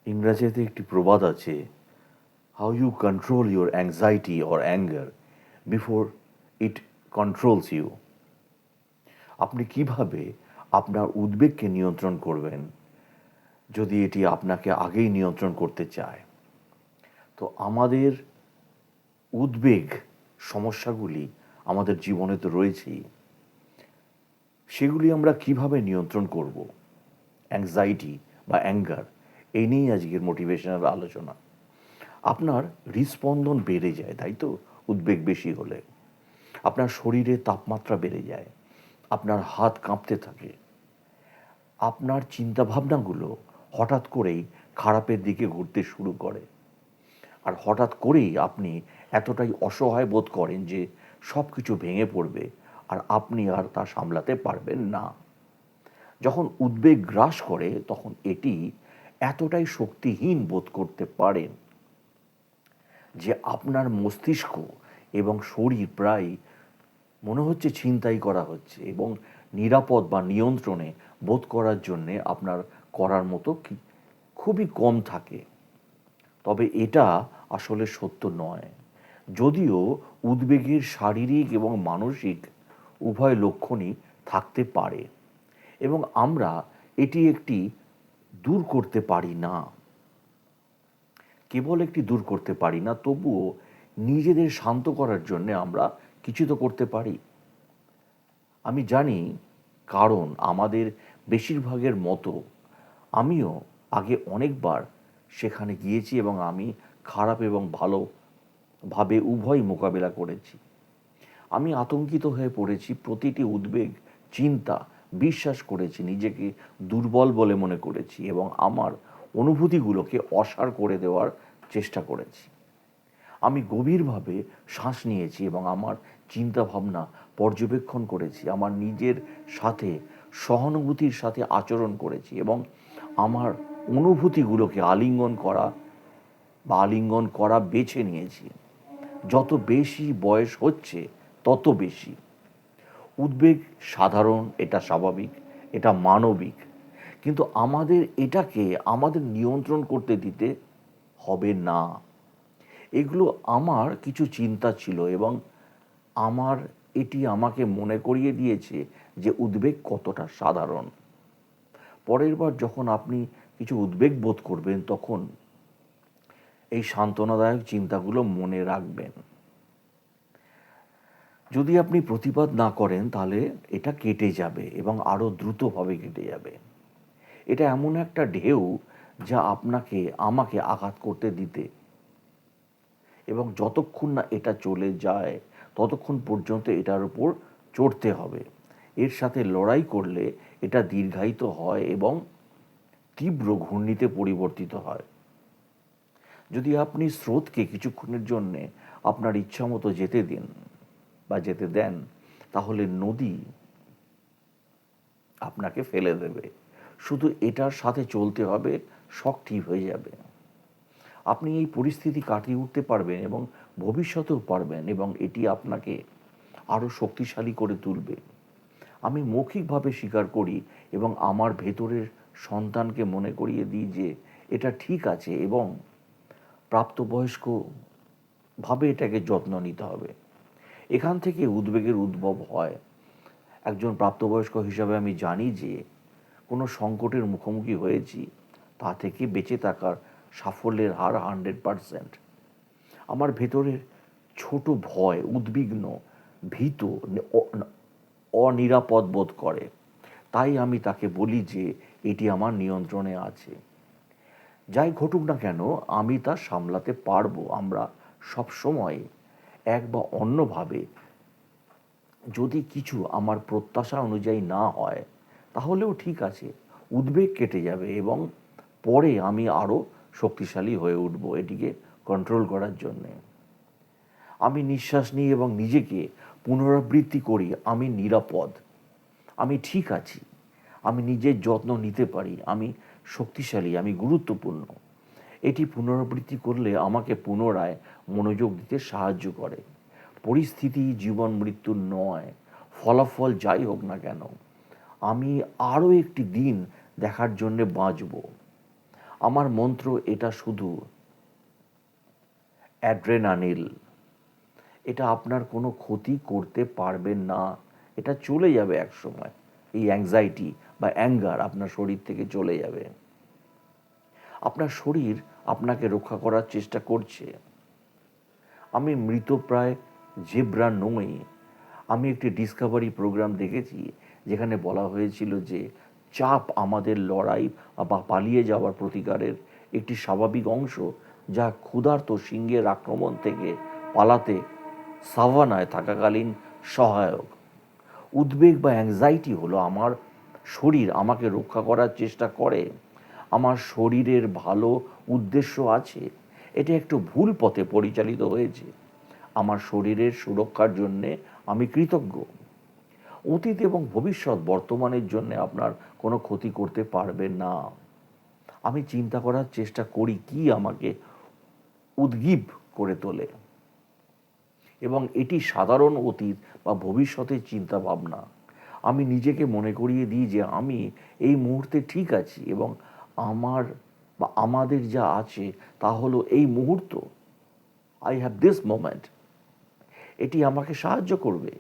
ইংরেজিতে একটি প্রবাদ আছে, how you control your anxiety or anger before it controls you. আপনি কিভাবে আপনার উদ্বেগকে নিয়ন্ত্রণ করবেন যদি এটি আপনাকে আগেই নিয়ন্ত্রণ করতে চায়। তো আমাদের উদ্বেগ সমস্যাগুলি আমাদের জীবনে তো রয়েছেই, সেগুলি আমরা কিভাবে নিয়ন্ত্রণ করব, অ্যাংজাইটি বা অ্যাঙ্গার, এই নিয়েই আজকের মোটিভেশনাল আলোচনা। আপনার হৃদস্পন্দন বেড়ে যায়, তাই তো? উদ্বেগ বেশি হলে আপনার শরীরে তাপমাত্রা বেড়ে যায়, আপনার হাত কাঁপতে থাকে, আপনার চিন্তাভাবনাগুলো হঠাৎ করেই খারাপের দিকে ঘুরতে শুরু করে, আর হঠাৎ করেই আপনি এতটাই অসহায় বোধ করেন যে সব কিছু ভেঙে পড়বে আর আপনি আর তা সামলাতে পারবেন না। যখন উদ্বেগ গ্রাস করে তখন এটি এতটাই শক্তিহীন বোধ করতে পারেন যে আপনার মস্তিষ্ক এবং শরীর প্রায় মনে হচ্ছে ছিনতাই করা হচ্ছে, এবং নিরাপদ বা নিয়ন্ত্রণে বোধ করার জন্যে আপনার করার মতো খুবই কম থাকে। তবে এটা আসলে সত্য নয়। যদিও উদ্বেগের শারীরিক এবং মানসিক উভয় লক্ষণই থাকতে পারে, এবং আমরা এটি একটি দূর করতে পারি না, কেবল একটি দূর করতে পারি না, তবুও নিজেদের শান্ত করার জন্য আমরা কিছু তো করতে পারি। আমি জানি, কারণ আমাদের বেশিরভাগের মতো আমিও আগে অনেকবার সেখানে গিয়েছি এবং আমি খারাপ এবং ভালোভাবে উভয় মোকাবেলা করেছি। আমি আতঙ্কিত হয়ে পড়েছি, প্রতিটি উদ্বেগ, চিন্তা বিশ্বাস করেছি, নিজেকে দুর্বল বলে মনে করেছি এবং আমার অনুভূতিগুলোকে অসাড় করে দেওয়ার চেষ্টা করেছি। আমি গভীরভাবে শ্বাস নিয়েছি এবং আমার চিন্তাভাবনা পর্যবেক্ষণ করেছি, আমার নিজের সাথে সহানুভূতির সাথে আচরণ করেছি এবং আমার অনুভূতিগুলোকে আলিঙ্গন করা বেছে নিয়েছি। যত বেশি বয়স হচ্ছে তত বেশি উদ্বেগ সাধারণ, এটা স্বাভাবিক, এটা মানবিক, কিন্তু আমাদের এটাকে আমাদের নিয়ন্ত্রণ করতে দিতে হবে না। এগুলো আমার কিছু চিন্তা ছিল এবং আমার এটি আমাকে মনে করিয়ে দিয়েছে যে উদ্বেগ কতটা সাধারণ। পরের বার যখন আপনি কিছু উদ্বেগ বোধ করবেন তখন এই সান্ত্বনাদায়ক চিন্তাগুলো মনে রাখবেন। যদি আপনি প্রতিবাদ না করেন তাহলে এটা কেটে যাবে এবং আরও দ্রুতভাবে কেটে যাবে। এটা এমন একটা ঢেউ যা আমাকে আঘাত করতে দিতে, এবং যতক্ষণ না এটা চলে যায় ততক্ষণ পর্যন্ত এটার উপর চড়তে হবে। এর সাথে লড়াই করলে এটা দীর্ঘায়িত হয় এবং তীব্র ঘূর্ণিতে পরিবর্তিত হয়। যদি আপনি স্রোতকে কিছুক্ষণের জন্যে আপনার ইচ্ছামতো যেতে দিন বা যেতে দেন, তাহলে নদী আপনাকে ফেলে দেবে। শুধু এটার সাথে চলতে হবে, সব ঠিক হয়ে যাবে। আপনি এই পরিস্থিতি কাটিয়ে উঠতে পারবেন এবং ভবিষ্যতেও পারবেন, এবং এটি আপনাকে আরও শক্তিশালী করে তুলবে। আমি মৌখিকভাবে স্বীকার করি এবং আমার ভেতরের সন্তানকে মনে করিয়ে দিই যে এটা ঠিক আছে এবং প্রাপ্তবয়স্ক ভাবে এটাকে যত্ন নিতে হবে। এখান থেকে উদ্বেগের উদ্ভব হয়। একজন প্রাপ্তবয়স্ক হিসাবে আমি জানি যে কোনো সংকটের মুখোমুখি হয়েছি, তা থেকে বেঁচে থাকার সাফল্যের হার 100%। আমার ভেতরের ছোট ভয়, উদ্বিগ্ন, ভীত, অনিরাপদ বোধ করে, তাই আমি তাকে বলি যে এটি আমার নিয়ন্ত্রণে আছে। যাই ঘটুক না কেন আমি তা সামলাতে পারবো। আমরা সব সময় এক বা অন্যভাবে, যদি কিছু আমার প্রত্যাশা অনুযায়ী না হয় তাহলেও ঠিক আছে, উদ্বেগ কেটে যাবে এবং পরে আমি আরও শক্তিশালী হয়ে উঠব এটিকে কন্ট্রোল করার জন্যে। আমি নিঃশ্বাস নিই এবং নিজেকে পুনরাবৃত্তি করি, আমি নিরাপদ, আমি ঠিক আছি, আমি নিজের যত্ন নিতে পারি, আমি শক্তিশালী, আমি গুরুত্বপূর্ণ। এটি পুনরাবৃত্তি করলে আমাকে পুনরায় মনোযোগ দিতে সাহায্য করে। পরিস্থিতি জীবন মৃত্যুর নয়, ফলাফল যাই হোক না কেন আমি আরও একটি দিন দেখার জন্যে বাঁচব। আমার মন্ত্র এটা শুধু অ্যাড্রেনালিন, এটা আপনার কোনো ক্ষতি করতে পারবে না, এটা চলে যাবে এক সময়। এই অ্যাংজাইটি বা অ্যাঙ্গার আপনার শরীর থেকে চলে যাবে। আপনার শরীর আপনাকে রক্ষা করার চেষ্টা করছে। আমি মৃতপ্রায় জেব্রা নই। আমি একটি ডিসকভারি প্রোগ্রাম দেখেছি যেখানে বলা হয়েছিল যে চাপ আমাদের লড়াই বা পালিয়ে যাওয়ার প্রতিকারের একটি স্বাভাবিক অংশ, যা ক্ষুধার্ত সিংহের আক্রমণ থেকে পালাতে সাভানায় থাকাকালীন সহায়ক। উদ্বেগ বা অ্যাংজাইটি হলো আমার শরীর আমাকে রক্ষা করার চেষ্টা করে। আমার শরীরের ভালো উদ্দেশ্য আছে, এটা একটু ভুল পথে পরিচালিত হয়েছে। আমার শরীরের সুরক্ষার জন্যে আমি কৃতজ্ঞ। অতীত এবং ভবিষ্যৎ বর্তমানের জন্য আপনার কোনো ক্ষতি করতে পারবে না। আমি চিন্তা করার চেষ্টা করি কি আমাকে উদ্গীব করে তোলে, এবং এটি সাধারণ অতীত বা ভবিষ্যতের চিন্তা ভাবনা। আমি নিজেকে মনে করিয়ে দিই যে আমি এই মুহূর্তে ঠিক আছি, এবং আমার বা আমাদের যা আছে তা হলো এই মুহূর্ত। I have this moment. এটি আমাকে সাহায্য করবে।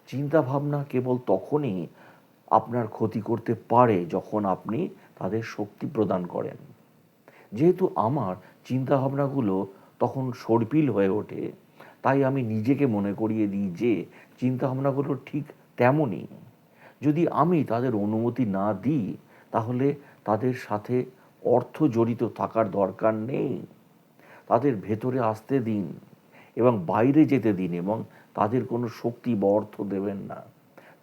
চিন্তা ভাবনা কেবল তখনই আপনার ক্ষতি করতে পারে যখন আপনি তাদের শক্তি প্রদান করেন। যেহেতু আমার চিন্তাভাবনাগুলো তখন সর্পিল হয়ে ওঠে, তাই আমি নিজেকে মনে করিয়ে দিই যে চিন্তাভাবনাগুলো ঠিক তেমনই। যদি আমি তাদের অনুমতি না দিই, তাহলে তাদের সাথে অর্থ জড়িত থাকার দরকার নেই। তাদের ভেতরে আসতে দিন এবং বাইরে যেতে দিন, এবং তাদের কোনো শক্তি বা অর্থ দেবেন না,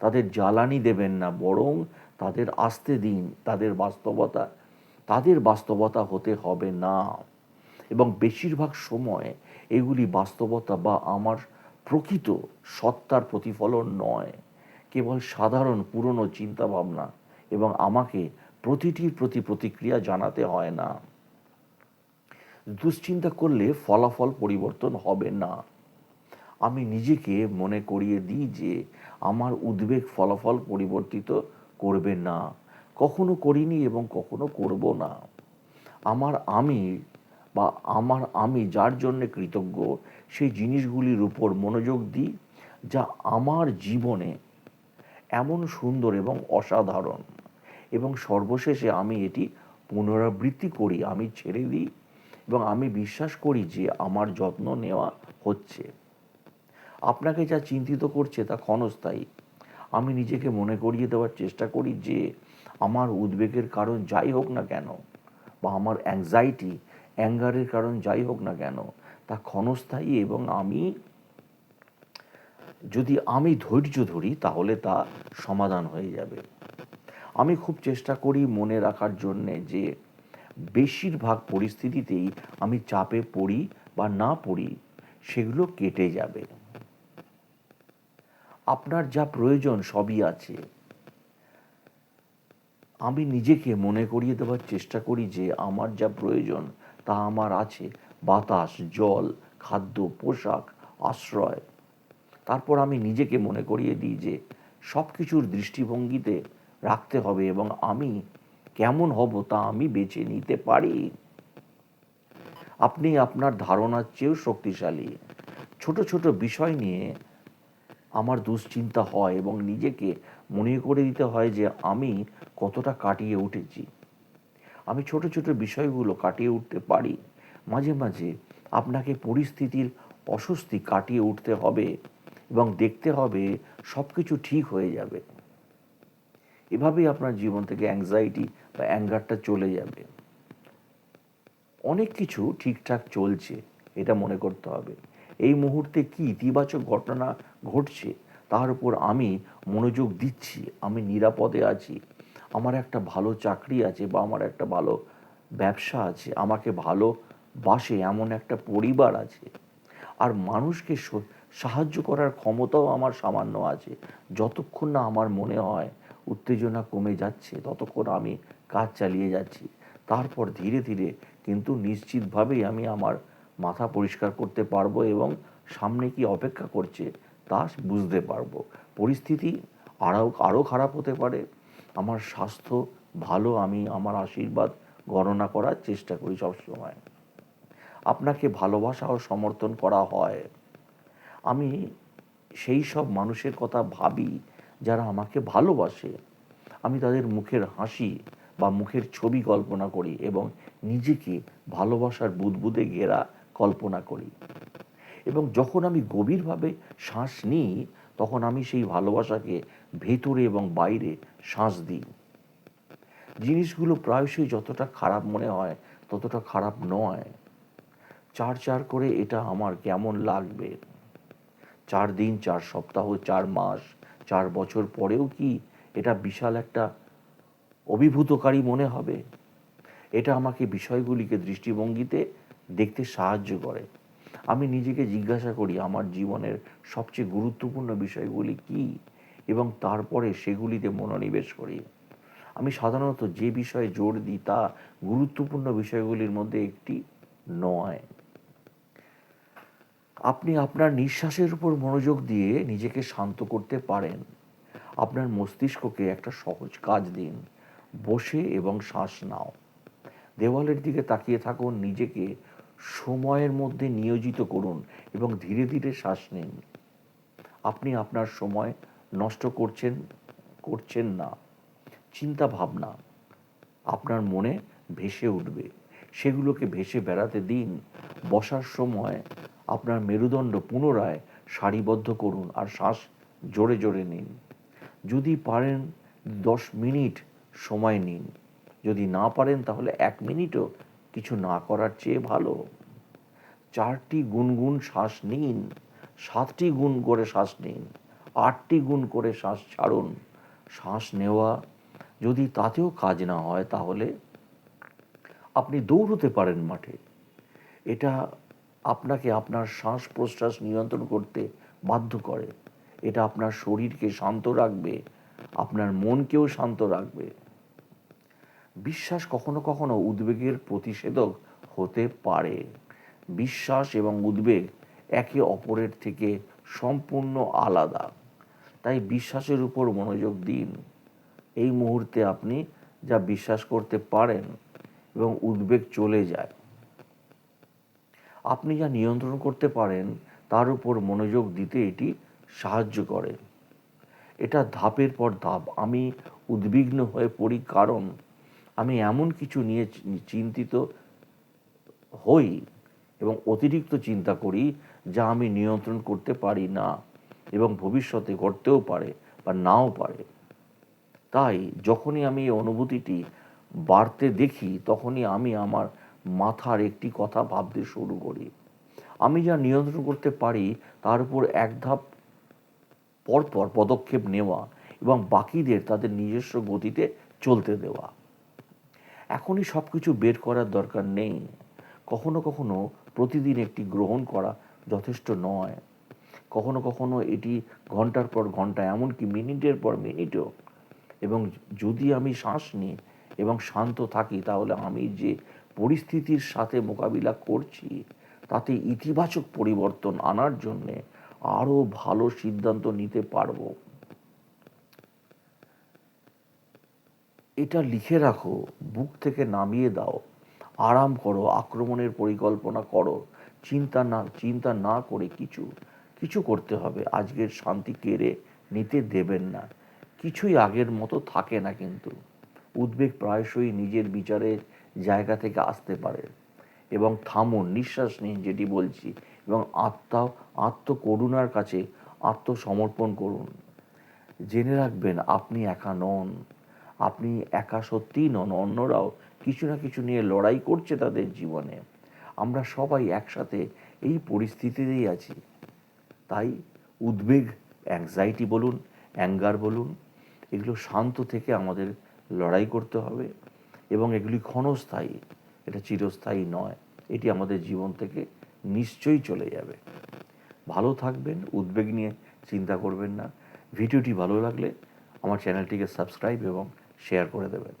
তাদের জ্বালানি দেবেন না, বরং তাদের আসতে দিন। তাদের বাস্তবতা হতে হবে না। এবং বেশিরভাগ সময় এগুলি বাস্তবতা বা আমার প্রকৃত সত্তার প্রতিফলন নয়, কেবল সাধারণ পুরনো চিন্তাভাবনা, এবং আমাকে প্রতিটির প্রতি প্রতিক্রিয়া জানাতে হয় না। দুশ্চিন্তা করলে ফলাফল পরিবর্তন হবে না। আমি নিজেকে মনে করিয়ে দিই যে আমার উদ্বেগ ফলাফল পরিবর্তিত করবে না, কখনো করিনি এবং কখনো করব না। আমার আমি বা আমি যার জন্য কৃতজ্ঞ, সেই জিনিসগুলির উপর মনোযোগ দিই যা আমার জীবনে এমন সুন্দর এবং অসাধারণ। এবং সর্বশেষে আমি এটি পুনরাবৃত্তি করি, আমি ছেড়ে দিই, এবং আমি বিশ্বাস করি যে আমার যত্ন নেওয়া হচ্ছে। আপনাকে যা চিন্তিত করছে তা ক্ষণস্থায়ী। আমি নিজেকে মনে করিয়ে দেওয়ার চেষ্টা করি যে আমার উদ্বেগের কারণ যাই হোক না কেন, বা আমার অ্যাংজাইটি অ্যাঙ্গারের কারণ যাই হোক না কেন, তা ক্ষণস্থায়ী, এবং যদি আমি ধৈর্য ধরি তাহলে তা সমাধান হয়ে যাবে। আমি খুব চেষ্টা করি মনে রাখার জন্যে যে বেশিরভাগ পরিস্থিতিতেই আমি চাপে পড়ি বা না পড়ি, সেগুলো কেটে যাবে। আপনার যা প্রয়োজন সবই আছে। আমি নিজেকে মনে করিয়ে দেওয়ার চেষ্টা করি যে আমার যা প্রয়োজন তা আমার আছে: বাতাস, জল, খাদ্য, পোশাক, আশ্রয়। তারপর আমি নিজেকে মনে করিয়ে দিই যে সব কিছুর দৃষ্টিভঙ্গিতে রাখতে হবে, এবং আমি কেমন হব তা আমি বেছে নিতে পারি। আপনি আপনার ধারণার চেয়েও শক্তিশালী। ছোট ছোট বিষয় নিয়ে আমার দুশ্চিন্তা হয়, এবং নিজেকে মনে করে দিতে হয় যে আমি কতটা কাটিয়ে উঠেছি। আমি ছোট ছোট বিষয়গুলো কাটিয়ে উঠতে পারি। মাঝে মাঝে আপনাকে পরিস্থিতির অস্বস্তি কাটিয়ে উঠতে হবে, এবং দেখতে হবে সব কিছু ঠিক হয়ে যাবে। এভাবেই আপনার জীবন থেকে অ্যাংজাইটি বা অ্যাঙ্গারটা চলে যাবে। অনেক কিছু ঠিকঠাক চলছে, এটা মনে করতে হবে। এই মুহূর্তে কি ইতিবাচক ঘটনা ঘটছে তার উপর আমি মনোযোগ দিচ্ছি। আমি নিরাপদে আছি, আমার একটা ভালো চাকরি আছে, বা আমার একটা ভালো ব্যবসা আছে, আমাকে ভালোবাসে এমন একটা পরিবার আছে, আর মানুষকে সাহায্য করার ক্ষমতাও আমার সামান্য আছে। যতক্ষণ না আমার মনে হয় উত্তেজনা কমে যাচ্ছে, ততক্ষণ আমি কাজ চালিয়ে যাচ্ছি। তারপর ধীরে ধীরে কিন্তু নিশ্চিতভাবেই আমি আমার মাথা পরিষ্কার করতে পারবো, এবং সামনে কি অপেক্ষা করছে তা বুঝতে পারবো। পরিস্থিতি আরও খারাপ হতে পারে। আমার স্বাস্থ্য ভালো, আমি আমার আশীর্বাদ গণনা করার চেষ্টা করি সবসময়। আপনাকে ভালোবাসা ও সমর্থন করা হয়। আমি সেই সব মানুষের কথা ভাবি যারা আমাকে ভালোবাসে। আমি তাদের মুখের হাসি বা মুখের ছবি কল্পনা করি এবং নিজেকে ভালোবাসার বুদবুদে ঘেরা কল্পনা করি। এবং যখন আমি গভীরভাবে শ্বাস নিই, তখন আমি সেই ভালোবাসাকে ভেতরে এবং বাইরে শ্বাস দিই। জিনিসগুলো প্রায়শই যতটা খারাপ মনে হয় ততটা খারাপ নয়। চার চার করে এটা আমার কেমন লাগবে, 4 দিন, 4 সপ্তাহ, 4 মাস, 4 বছর পরেও কি এটা বিশাল একটা অভিভূতকারী মনে হবে? এটা আমাকে বিষয়গুলিকে দৃষ্টিভঙ্গিতে দেখতে সাহায্য করে। আমি নিজেকে জিজ্ঞাসা করি আমার জীবনের সবচেয়ে গুরুত্বপূর্ণ বিষয়গুলি কী এবং তারপরে সেগুলিতে মনোনিবেশ করি। আমি সাধারণত যে বিষয়ে জোর দিই তা গুরুত্বপূর্ণ বিষয়গুলির মধ্যে একটি নয়। আপনি আপনার নিঃশ্বাসের উপর মনোযোগ দিয়ে নিজেকে শান্ত করতে পারেন। আপনার মস্তিষ্ককে একটা সহজ কাজ দিন, বসে এবং শ্বাস নাও। দেওয়ালের দিকে তাকিয়ে থাকুন, নিজেকে সময়ের মধ্যে নিয়োজিত করুন এবং ধীরে ধীরে শ্বাস নিন। আপনি আপনার সময় নষ্ট করছেন না। চিন্তা ভাবনা আপনার মনে ভেসে উঠবে, সেগুলোকে ভেসে বেড়াতে দিন। বসার সময় আপনার মেরুদণ্ড পুনরায় সারিবদ্ধ করুন আর শ্বাস জোরে জোরে নিন। যদি পারেন 10 মিনিট সময় নিন, যদি না পারেন তাহলে 1 মিনিটও কিছু না করার চেয়ে ভালো। 4টি গুনগুন শ্বাস নিন, 7টি গুণ করে শ্বাস নিন, 8টি গুণ করে শ্বাস ছাড়ুন। শ্বাস নেওয়া যদি তাতেও কাজ না হয় তাহলে আপনি দৌড়তে পারেন মাঠে। এটা আপনাকে আপনার শ্বাস প্রশ্বাস নিয়ন্ত্রণ করতে বাধ্য করে। এটা আপনার শরীরকে শান্ত রাখবে, আপনার মনকেও শান্ত রাখবে। বিশ্বাস কখনো কখনো উদ্বেগের প্রতিষেধক হতে পারে। বিশ্বাস এবং উদ্বেগ একে অপরের থেকে সম্পূর্ণ আলাদা। তাই বিশ্বাসের উপর মনোযোগ দিন। এই মুহূর্তে আপনি যা বিশ্বাস করতে পারেন এবং উদ্বেগ চলে যায়। আপনি যা নিয়ন্ত্রণ করতে পারেন তার উপর মনোযোগ দিতে এটি সাহায্য করে। এটা ধাপের পর ধাপ। আমি উদ্বিগ্ন হয়ে পড়ি কারণ আমি এমন কিছু নিয়ে চিন্তিত হই এবং অতিরিক্ত চিন্তা করি যা আমি নিয়ন্ত্রণ করতে পারি না এবং ভবিষ্যতে ঘটতেও পারে বা নাও পারে। তাই যখনই আমি এই অনুভূতিটি বাড়তে দেখি তখনই আমি আমার মাথার একটি কথা ভাবতে শুরু করি। আমি যা নিয়ন্ত্রণ করতে পারি তার উপর এক ধাপ পরপর পদক্ষেপ নেওয়া এবং বাকিদের তাদের নিজস্ব গতিতে চলতে দেওয়া। এখনই সব কিছু বের করার দরকার নেই। কখনো কখনো প্রতিদিন একটি গ্রহণ করা যথেষ্ট নয়। কখনো কখনো এটি ঘন্টার পর ঘন্টা, এমনকি মিনিটের পর মিনিটও। এবং যদি আমি শ্বাস নিই এবং শান্ত থাকি তাহলে আমি যে পরিস্থিতির সাথে মোকাবিলা করছি তাতে ইতিবাচক পরিবর্তন আনার জন্যে আরও ভালো সিদ্ধান্ত নিতে পারবো। এটা লিখে রাখো, বুক থেকে নামিয়ে দাও, আরাম করো, আক্রমণের পরিকল্পনা করো। চিন্তা না করে কিছু করতে হবে। আজকের শান্তি কেড়ে নিতে দেবেন না। কিছুই আগের মতো থাকে না কিন্তু। উদ্বেগ প্রায়শই নিজের বিচারের জায়গা থেকে আসতে পারে। এবং থামুন, নিঃশ্বাস নিন যেটি বলছি, এবং আত্মকরুণার কাছে আত্মসমর্পণ করুন। জেনে রাখবেন আপনি একা নন। আপনি একা সত্যিই নন। অন্যরাও কিছু না কিছু নিয়ে লড়াই করছে তাদের জীবনে। আমরা সবাই একসাথে এই পরিস্থিতিতেই আছি। তাই উদ্বেগ, অ্যাংজাইটি বলুন, অ্যাঙ্গার বলুন, এগুলো শান্ত থেকে আমাদের লড়াই করতে হবে এবং এগুলি ক্ষণস্থায়ী, এটা চিরস্থায়ী নয়। এটি আমাদের জীবন থেকে নিশ্চয়ই চলে যাবে। ভালো থাকবেন, উদ্বেগ নিয়ে চিন্তা করবেন না। ভিডিওটি ভালো লাগলে আমার চ্যানেলটিকে সাবস্ক্রাইব এবং শেয়ার করে দেবেন।